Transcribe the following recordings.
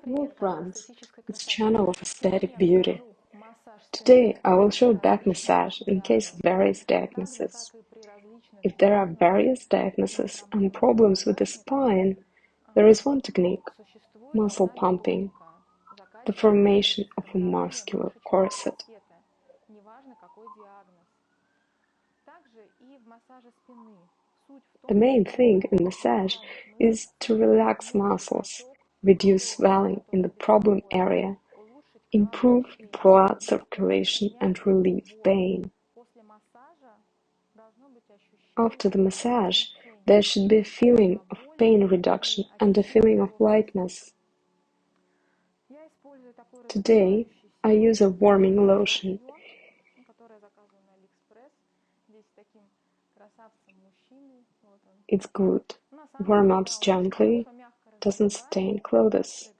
Hello friends, it's channel of aesthetic beauty. Today I will show back massage in case of various diagnoses. If there are various diagnoses and problems with the spine, there is one technique, muscle pumping, the formation of a muscular corset. The main thing in massage is to relax muscles, reduce swelling in the problem area, improve blood circulation and relieve pain. After the massage, there should be a feeling of pain reduction and a feeling of lightness. Today, I use a warming lotion. It's good. Warm up gently, doesn't stain clothes.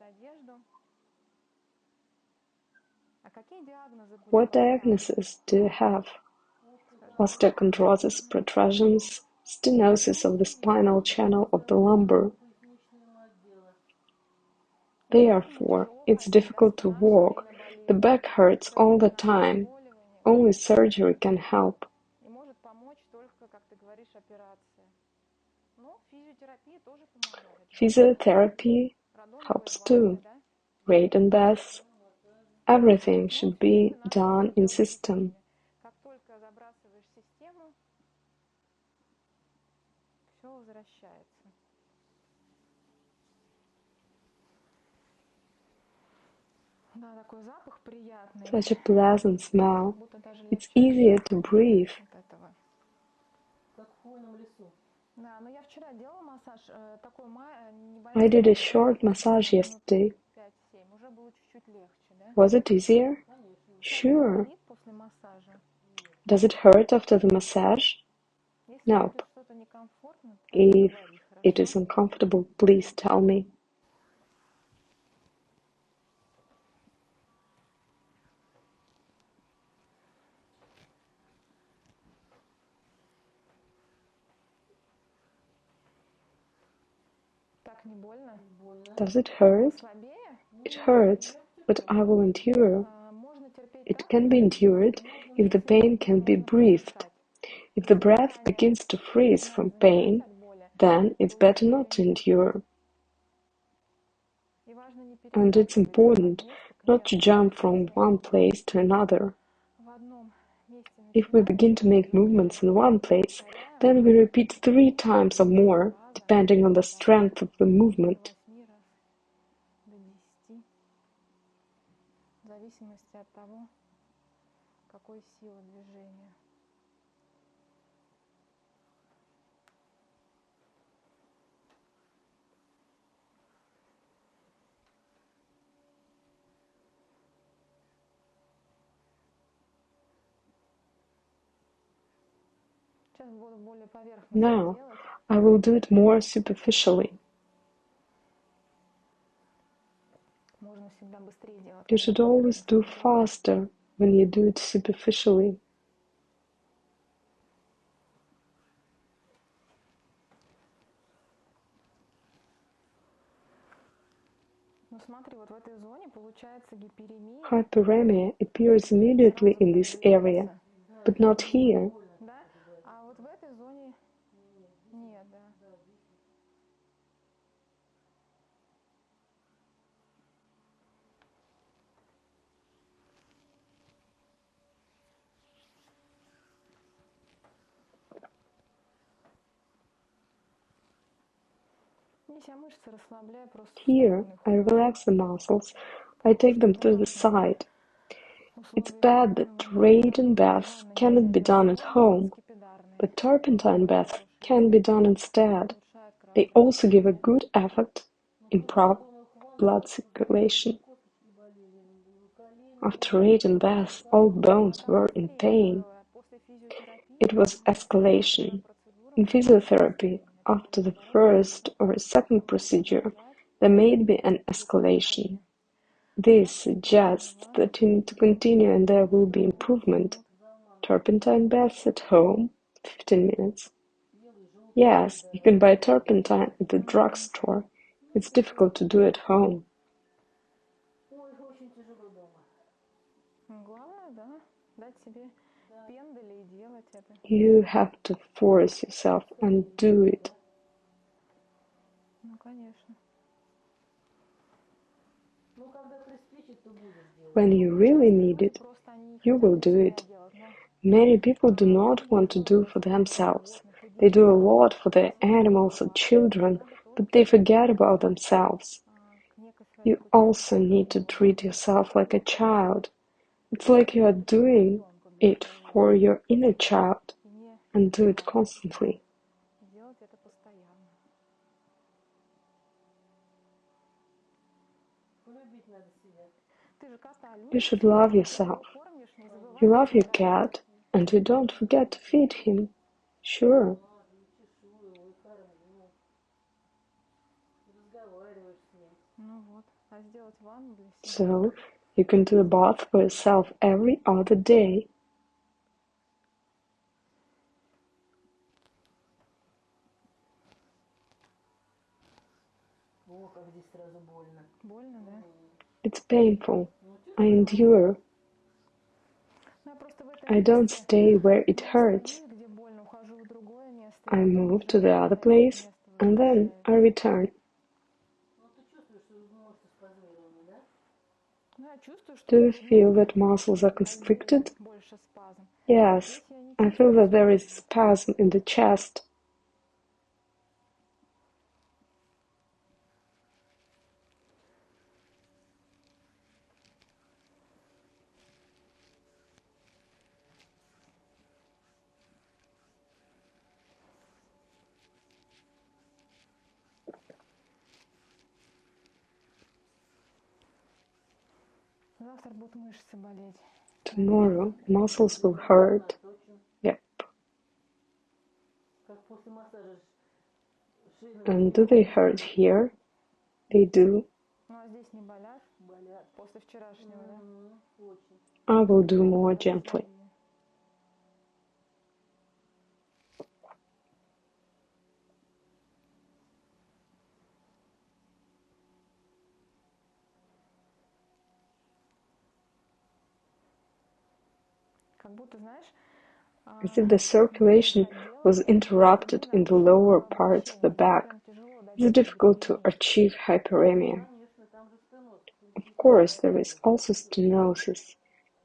What diagnoses do you have? Osteochondrosis, protrusions, stenosis of the spinal channel of the lumbar. Therefore, it's difficult to walk, the back hurts all the time. Only surgery can help. Physiotherapy helps too. Radon baths. Everything should be done in system. Such a pleasant smell. It's easier to breathe. I did a short massage yesterday. Was it easier? Sure. Does it hurt after the massage? Nope. If it is uncomfortable, please tell me. Does it hurt? It hurts, but I will endure. It can be endured if the pain can be breathed. If the breath begins to freeze from pain, then it's better not to endure. And it's important not to jump from one place to another. If we begin to make movements in one place, then we repeat 3 times or more, depending on the strength of the movement. Now, I will do it more superficially. You should always do faster when you do it superficially. Hyperemia appears immediately in this area, but not here. Here, I relax the muscles, I take them to the side. It's bad that radon baths cannot be done at home, but turpentine baths can be done instead. They also give a good effect, improve blood circulation. After radon baths, all bones were in pain. It was escalation. In physiotherapy, after the first or second procedure, there may be an escalation. This suggests that you need to continue and there will be improvement. Turpentine baths at home, 15 minutes. Yes, you can buy turpentine at the drugstore. It's difficult to do at home. You have to force yourself and do it. When you really need it, you will do it. Many people do not want to do for themselves. They do a lot for their animals or children, but they forget about themselves. You also need to treat yourself like a child. It's like you are doing it for your inner child, and do it constantly. You should love yourself. You love your cat, and you don't forget to feed him. Sure. So, you can do a bath for yourself every other day. It's painful. I endure. I don't stay where it hurts. I move to the other place, and then I return. Do you feel that muscles are constricted? Yes, I feel that there is a spasm in the chest. Tomorrow, muscles will hurt. Yep. And do they hurt here? They do. I will do more gently. As if the circulation was interrupted in the lower parts of the back. It's difficult to achieve hyperemia. Of course, there is also stenosis.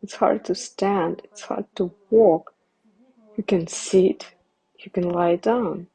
It's hard to stand, it's hard to walk. You can sit, you can lie down.